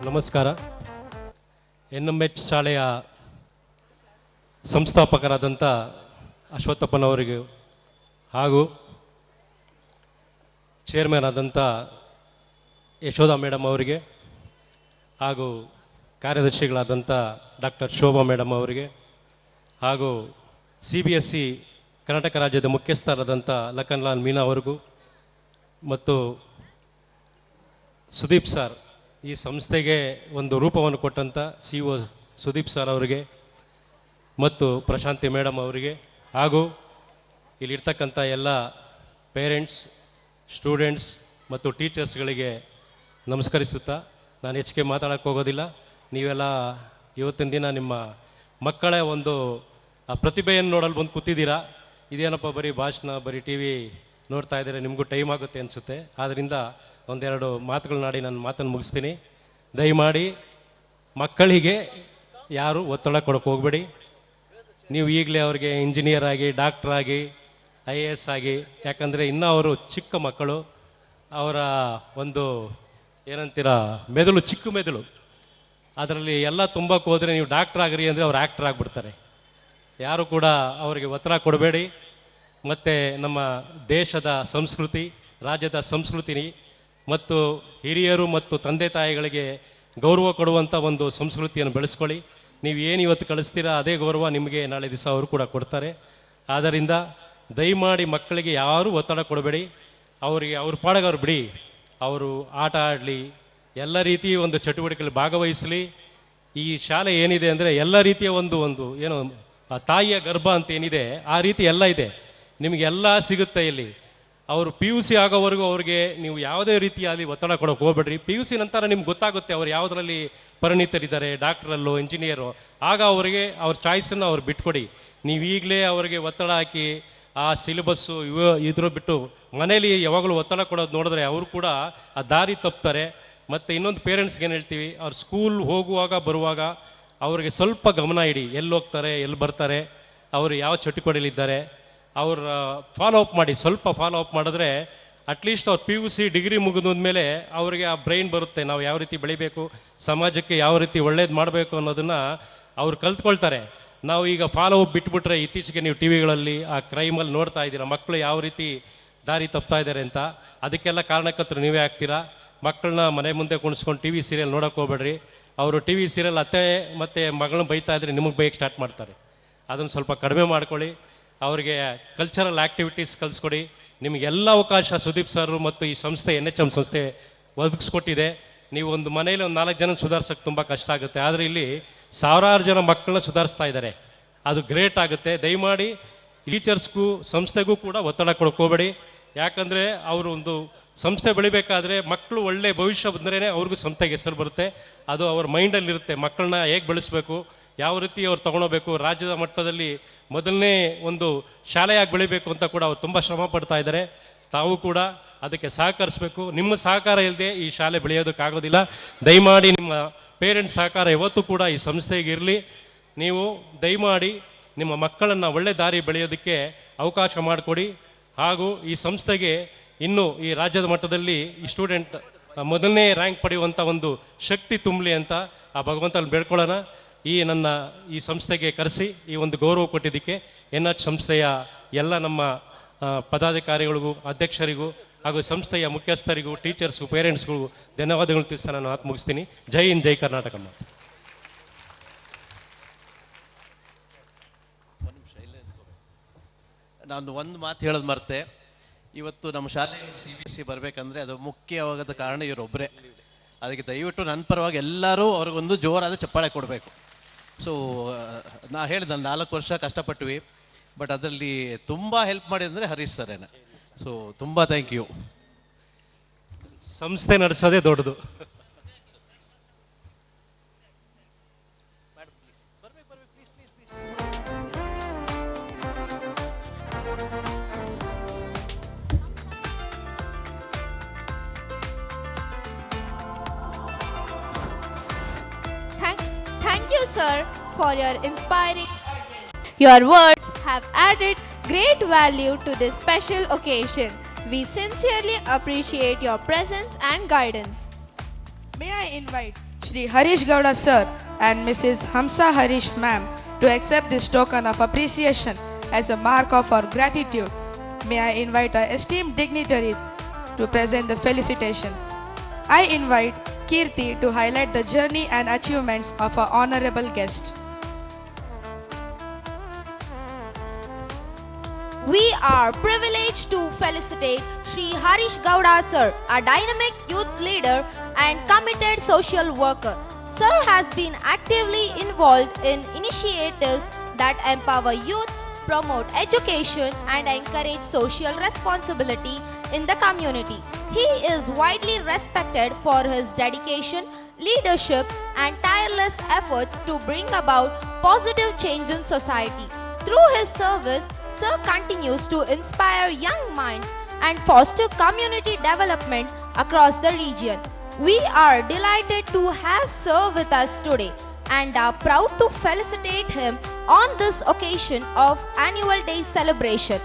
ನಮಸ್ಕಾರ. NMH ಶಾಲೆಯ ಸಂಸ್ಥಾಪಕರಾದಂಥ ಅಶ್ವತ್ಥಪ್ಪನವರಿಗೆ ಹಾಗೂ ಚೇರ್ಮನ್ ಆದಂಥ ಯಶೋಧ ಮೇಡಮ್ ಅವರಿಗೆ ಹಾಗೂ ಕಾರ್ಯದರ್ಶಿಗಳಾದಂಥ ಡಾಕ್ಟರ್ ಶೋಭಾ ಮೇಡಮ್ ಅವರಿಗೆ ಹಾಗೂ CBSE ಕರ್ನಾಟಕ ರಾಜ್ಯದ ಮುಖ್ಯಸ್ಥರಾದಂಥ ಲಖನ್ಲಾಲ್ ಮೀನಾ ಅವರಿಗೂ ಮತ್ತು ಸುದೀಪ್ ಸರ್, ಈ ಸಂಸ್ಥೆಗೆ ಒಂದು ರೂಪವನ್ನು ಕೊಟ್ಟಂಥ CEO ಸುದೀಪ್ ಸರ್ ಅವರಿಗೆ ಮತ್ತು ಪ್ರಶಾಂತಿ ಮೇಡಮ್ ಅವರಿಗೆ ಹಾಗೂ ಇಲ್ಲಿರ್ತಕ್ಕಂಥ ಎಲ್ಲ ಪೇರೆಂಟ್ಸ್, ಸ್ಟೂಡೆಂಟ್ಸ್ ಮತ್ತು ಟೀಚರ್ಸ್ಗಳಿಗೆ ನಮಸ್ಕರಿಸುತ್ತಾ ನಾನು ಹೆಚ್ಚಿಗೆ ಮಾತಾಡೋಕ್ಕೆ ಹೋಗೋದಿಲ್ಲ. ನೀವೆಲ್ಲ ಇವತ್ತಿನ ದಿನ ನಿಮ್ಮ ಮಕ್ಕಳ ಒಂದು ಪ್ರತಿಭೆಯನ್ನು ನೋಡಲು ಬಂದು ಕೂತಿದ್ದೀರಾ. ಇದೇನಪ್ಪ ಬರೀ ಭಾಷಣ, ಬರೀ TV ನೋಡ್ತಾ ಇದ್ದಾರೆ, ನಿಮಗೂ ಟೈಮ್ ಆಗುತ್ತೆ ಅನಿಸುತ್ತೆ. ಆದ್ದರಿಂದ ಒಂದೆರಡು ಮಾತುಗಳನ್ನಾಡಿ ನಾನು ಮಾತನ್ನು ಮುಗಿಸ್ತೀನಿ. ದಯಮಾಡಿ ಮಕ್ಕಳಿಗೆ ಯಾರು ಒತ್ತಡ ಕೊಡೋಕ್ಕೆ ಹೋಗಬೇಡಿ. ನೀವು ಈಗಲೇ ಅವ್ರಿಗೆ ಇಂಜಿನಿಯರ್ ಆಗಿ, ಡಾಕ್ಟ್ರ್ ಆಗಿ, IAS ಆಗಿ, ಯಾಕಂದರೆ ಇನ್ನೂ ಅವರು ಚಿಕ್ಕ ಮಕ್ಕಳು, ಅವರ ಒಂದು ಏನಂತೀರ ಮೆದುಳು ಚಿಕ್ಕ ಮೆದುಳು, ಅದರಲ್ಲಿ ಎಲ್ಲ ತುಂಬಕ್ಕೆ ಹೋದರೆ ನೀವು ಡಾಕ್ಟ್ರ್ ಆಗಿರಿ ಅಂದರೆ ಅವ್ರು ಆ್ಯಕ್ಟ್ರ್ ಆಗಿಬಿಡ್ತಾರೆ. ಯಾರು ಕೂಡ ಅವರಿಗೆ ಒತ್ತಡ ಕೊಡಬೇಡಿ. ಮತ್ತು ನಮ್ಮ ದೇಶದ ಸಂಸ್ಕೃತಿ, ರಾಜ್ಯದ ಸಂಸ್ಕೃತಿ ಮತ್ತು ಹಿರಿಯರು ಮತ್ತು ತಂದೆ ತಾಯಿಗಳಿಗೆ ಗೌರವ ಕೊಡುವಂಥ ಒಂದು ಸಂಸ್ಕೃತಿಯನ್ನು ಬೆಳೆಸ್ಕೊಳ್ಳಿ. ನೀವು ಏನು ಇವತ್ತು ಕಳಿಸ್ತೀರಾ ಅದೇ ಗೌರವ ನಿಮಗೆ ನಾಳೆ ದಿವಸ ಅವರು ಕೂಡ ಕೊಡ್ತಾರೆ. ಆದ್ದರಿಂದ ದಯಮಾಡಿ ಮಕ್ಕಳಿಗೆ ಯಾರೂ ಒತ್ತಡ ಕೊಡಬೇಡಿ. ಅವರಿಗೆ ಅವ್ರ ಪಾಡಿಗೆ ಅವ್ರು ಬಿಡಿ. ಅವರು ಆಟ ಆಡಲಿ, ಎಲ್ಲ ರೀತಿಯ ಒಂದು ಚಟುವಟಿಕೆಯಲ್ಲಿ ಭಾಗವಹಿಸಲಿ. ಈ ಶಾಲೆ ಏನಿದೆ ಅಂದರೆ ಎಲ್ಲ ರೀತಿಯ ಒಂದು ಏನು ಆ ತಾಯಿಯ ಗರ್ಭ ಅಂತ ಏನಿದೆ ಆ ರೀತಿ ಎಲ್ಲ ಇದೆ. ನಿಮಗೆಲ್ಲ ಸಿಗುತ್ತೆ ಇಲ್ಲಿ. ಅವರು PUC ಆಗೋವರೆಗೂ ಅವ್ರಿಗೆ ನೀವು ಯಾವುದೇ ರೀತಿಯಲ್ಲಿ ಒತ್ತಡ ಕೊಡೋಕೆ ಹೋಗ್ಬೇಡ್ರಿ. PUC ನಂತರ ನಿಮ್ಗೆ ಗೊತ್ತಾಗುತ್ತೆ ಅವ್ರು ಯಾವುದರಲ್ಲಿ ಪರಿಣಿತರಿದ್ದಾರೆ, ಡಾಕ್ಟ್ರಲ್ಲೋ ಇಂಜಿನಿಯರು. ಆಗ ಅವರಿಗೆ ಅವ್ರ ಚಾಯ್ಸನ್ನು ಅವ್ರು ಬಿಟ್ಕೊಡಿ. ನೀವು ಈಗಲೇ ಅವರಿಗೆ ಒತ್ತಡ ಹಾಕಿ ಆ ಸಿಲೆಬಸ್ಸು ಇದ್ರ ಬಿಟ್ಟು ಮನೇಲಿ ಯಾವಾಗಲೂ ಒತ್ತಡ ಕೊಡೋದು ನೋಡಿದ್ರೆ ಅವರು ಕೂಡ ಆ ದಾರಿ ತಪ್ತಾರೆ. ಮತ್ತು ಇನ್ನೊಂದು ಪೇರೆಂಟ್ಸ್ಗೆ ಏನು ಹೇಳ್ತೀವಿ, ಅವ್ರು ಸ್ಕೂಲ್ ಹೋಗುವಾಗ ಬರುವಾಗ ಅವ್ರಿಗೆ ಸ್ವಲ್ಪ ಗಮನ ಇಡಿ. ಎಲ್ಲಿ ಹೋಗ್ತಾರೆ, ಎಲ್ಲಿ ಬರ್ತಾರೆ, ಅವರು ಯಾವ ಚಟುವಟಿಕೆಗಳಿದ್ದಾರೆ, ಅವ್ರ ಫಾಲೋ ಅಪ್ ಮಾಡಿ. ಸ್ವಲ್ಪ ಫಾಲೋ ಅಪ್ ಮಾಡಿದ್ರೆ ಅಟ್ಲೀಸ್ಟ್ ಅವ್ರು PUC ಡಿಗ್ರಿ ಮುಗಿದ್ಮೇಲೆ ಅವರಿಗೆ ಆ ಬ್ರೈನ್ ಬರುತ್ತೆ. ನಾವು ಯಾವ ರೀತಿ ಬೆಳಿಬೇಕು, ಸಮಾಜಕ್ಕೆ ಯಾವ ರೀತಿ ಒಳ್ಳೇದು ಮಾಡಬೇಕು ಅನ್ನೋದನ್ನು ಅವ್ರು ಕಲ್ತ್ಕೊಳ್ತಾರೆ. ನಾವು ಈಗ ಫಾಲೋ ಅಪ್ ಬಿಟ್ಬಿಟ್ರೆ, ಇತ್ತೀಚೆಗೆ ನೀವು TVಗಳಲ್ಲಿ ಆ ಕ್ರೈಮಲ್ಲಿ ನೋಡ್ತಾ ಇದ್ದೀರಾ ಮಕ್ಕಳು ಯಾವ ರೀತಿ ದಾರಿ ತಪ್ತಾ ಇದ್ದಾರೆ ಅಂತ. ಅದಕ್ಕೆಲ್ಲ ಕಾರಣಕರ್ತರು ನೀವೇ ಆಗ್ತೀರಾ. ಮಕ್ಕಳನ್ನ ಮನೆ ಮುಂದೆ ಕುಣಿಸ್ಕೊಂಡು TV ಸೀರಿಯಲ್ ನೋಡೋಕೆ ಹೋಗ್ಬೇಡ್ರಿ. ಅವರು TV ಸೀರಿಯಲ್ ಅತ್ತೆ ಮತ್ತು ಮಗಳನ್ನ ಬೈತಾ ಇದ್ರೆ ನಿಮಗೆ ಬೈಕ್ ಸ್ಟಾರ್ಟ್ ಮಾಡ್ತಾರೆ. ಅದನ್ನು ಸ್ವಲ್ಪ ಕಡಿಮೆ ಮಾಡ್ಕೊಳ್ಳಿ. ಅವರಿಗೆ ಕಲ್ಚರಲ್ ಆ್ಯಕ್ಟಿವಿಟೀಸ್ ಕಲಿಸ್ಕೊಡಿ. ನಿಮಗೆಲ್ಲ ಅವಕಾಶ ಸುದೀಪ್ ಸರ್ ಮತ್ತು ಈ ಸಂಸ್ಥೆ NHM ಸಂಸ್ಥೆ ಒದಗಿಸ್ಕೊಟ್ಟಿದೆ. ನೀವು ಒಂದು ಮನೇಲಿ ಒಂದು 4 ಜನ ಸುಧಾರಿಸೋಕ್ಕೆ ತುಂಬ ಕಷ್ಟ ಆಗುತ್ತೆ. ಆದರೆ ಇಲ್ಲಿ ಸಾವಿರಾರು ಜನ ಮಕ್ಕಳನ್ನ ಸುಧಾರಿಸ್ತಾ ಇದ್ದಾರೆ. ಅದು ಗ್ರೇಟ್ ಆಗುತ್ತೆ. ದಯಮಾಡಿ ಟೀಚರ್ಸ್ಗೂ ಸಂಸ್ಥೆಗೂ ಕೂಡ ಒತ್ತಡ ಕೊಡೋಕೆ ಹೋಗಬೇಡಿ. ಯಾಕಂದರೆ ಅವರು ಒಂದು ಸಂಸ್ಥೆ ಬೆಳಿಬೇಕಾದ್ರೆ ಮಕ್ಕಳು ಒಳ್ಳೆ ಭವಿಷ್ಯ ಬಂದ್ರೇ ಅವ್ರಿಗೂ ಸಂಸ್ಥೆಗೆ ಹೆಸರು ಬರುತ್ತೆ. ಅದು ಅವ್ರ ಮೈಂಡಲ್ಲಿರುತ್ತೆ. ಮಕ್ಕಳನ್ನ ಹೇಗೆ ಬೆಳೆಸಬೇಕು, ಯಾವ ರೀತಿ ಅವ್ರು ತೊಗೊಳಬೇಕು, ರಾಜ್ಯದ ಮಟ್ಟದಲ್ಲಿ ಮೊದಲನೇ ಒಂದು ಶಾಲೆಯಾಗಿ ಬೆಳಿಬೇಕು ಅಂತ ಕೂಡ ಅವ್ರು ತುಂಬ ಶ್ರಮ ಪಡ್ತಾ ಇದ್ದಾರೆ. ತಾವು ಕೂಡ ಅದಕ್ಕೆ ಸಹಕರಿಸಬೇಕು. ನಿಮ್ಮ ಸಹಕಾರ ಇಲ್ಲದೆ ಈ ಶಾಲೆ ಬೆಳೆಯೋದಕ್ಕಾಗೋದಿಲ್ಲ. ದಯಮಾಡಿ ನಿಮ್ಮ ಪೇರೆಂಟ್ಸ್ ಸಹಕಾರ ಯಾವತ್ತೂ ಕೂಡ ಈ ಸಂಸ್ಥೆಗೆ ಇರಲಿ. ನೀವು ದಯಮಾಡಿ ನಿಮ್ಮ ಮಕ್ಕಳನ್ನು ಒಳ್ಳೆ ದಾರಿ ಬೆಳೆಯೋದಕ್ಕೆ ಅವಕಾಶ ಮಾಡಿಕೊಡಿ. ಹಾಗೂ ಈ ಸಂಸ್ಥೆಗೆ ಇನ್ನೂ ಈ ರಾಜ್ಯದ ಮಟ್ಟದಲ್ಲಿ ಈ ಸ್ಟೂಡೆಂಟ್ ಮೊದಲನೇ ರ್ಯಾಂಕ್ ಪಡೆಯುವಂಥ ಒಂದು ಶಕ್ತಿ ತುಂಬಲಿ ಅಂತ ಆ ಭಗವಂತನ ಬೇಡ್ಕೊಳ್ಳೋಣ. ಈ ಸಂಸ್ಥೆಗೆ ಕರೆಸಿ ಈ ಒಂದು ಗೌರವ ಕೊಟ್ಟಿದ್ದಕ್ಕೆ NH ಸಂಸ್ಥೆಯ ಎಲ್ಲ ನಮ್ಮ ಪದಾಧಿಕಾರಿಗಳಿಗೂ, ಅಧ್ಯಕ್ಷರಿಗೂ ಹಾಗೂ ಸಂಸ್ಥೆಯ ಮುಖ್ಯಸ್ಥರಿಗೂ, ಟೀಚರ್ಸ್ಗೂ, ಪೇರೆಂಟ್ಸ್ಗೂ ಧನ್ಯವಾದಗಳು ತಿಳಿಸ್ತಾ ನಾನು ಮಾತು ಮುಗಿಸ್ತೀನಿ. ಜೈ ಹಿಂದ್, ಜೈ ಕರ್ನಾಟಕ. ನಾನು ಒಂದು ಮಾತು ಹೇಳೋದು ಮರ್ತೆ. ಇವತ್ತು ನಮ್ಮ ಶಾಲೆ CBSE ಬರಬೇಕಂದ್ರೆ ಅದು ಮುಖ್ಯವಾದ ಕಾರಣ ಇವರೊಬ್ಬರೇ. ಅದಕ್ಕೆ ದಯವಿಟ್ಟು ನನ್ನ ಪರವಾಗಿ ಎಲ್ಲರೂ ಅವ್ರಿಗೊಂದು ಜೋರಾದ ಚಪ್ಪಾಳೆ ಕೊಡಬೇಕು. ಸೊ ನಾ ಹೇಳಿದೆ, 4 ವರ್ಷ ಕಷ್ಟಪಟ್ವಿ, ಬಟ್ ಅದರಲ್ಲಿ ತುಂಬ ಹೆಲ್ಪ್ ಮಾಡಿದಂದರೆ ಹರೀಶ್ ಸರೇನೆ. ಸೊ ತುಂಬ ಥ್ಯಾಂಕ್ ಯು. ಸಂಸ್ಥೆ ನಡೆಸೋದೇ ದೊಡ್ಡದು. Thank you, sir, for your inspiring. Your words have added great value to this special occasion. We sincerely appreciate your presence and guidance. May I invite Shri Harish Gowda sir and Mrs. Hamsa Harish ma'am to accept this token of appreciation as a mark of our gratitude. May I invite our esteemed dignitaries to present the felicitation. I invite Kirti to highlight the journey and achievements of our honorable guest. We are privileged to felicitate Shri Harish Gowda sir, a dynamic youth leader and committed social worker. Sir has been actively involved in initiatives that empower youth, promote education, and encourage social responsibility in the community. He is widely respected for his dedication, leadership, and tireless efforts to bring about positive change in society. Through his service, Sir continues to inspire young minds and foster community development across the region. We are delighted to have Sir with us today and are proud to felicitate him on this occasion of Annual Day celebration.